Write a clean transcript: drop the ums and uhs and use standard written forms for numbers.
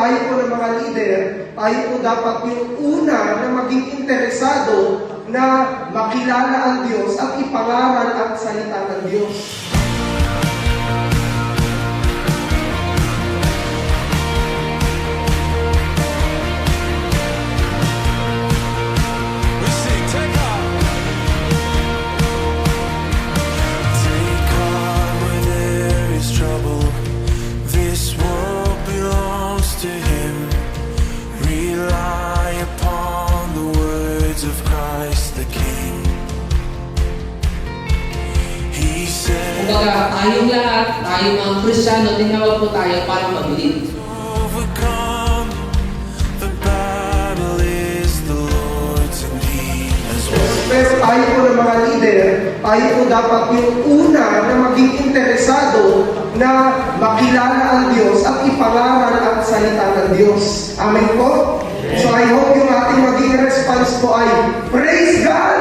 tayo po ng mga leader, tayo po dapat yung una na maging interesado na makilala ang Diyos at ipangaral ang salita ng Diyos. Kumbaga, tayong lahat, tayong mga Kristiyano, tinawag po tayo para mag-lead. Pero tayo po ng mga leader, tayo po dapat yung una na maging interesado na makilala ang Diyos at ipangaral ang salita ng Diyos. Amen po? So I hope yung ating maging response po ay, Praise God!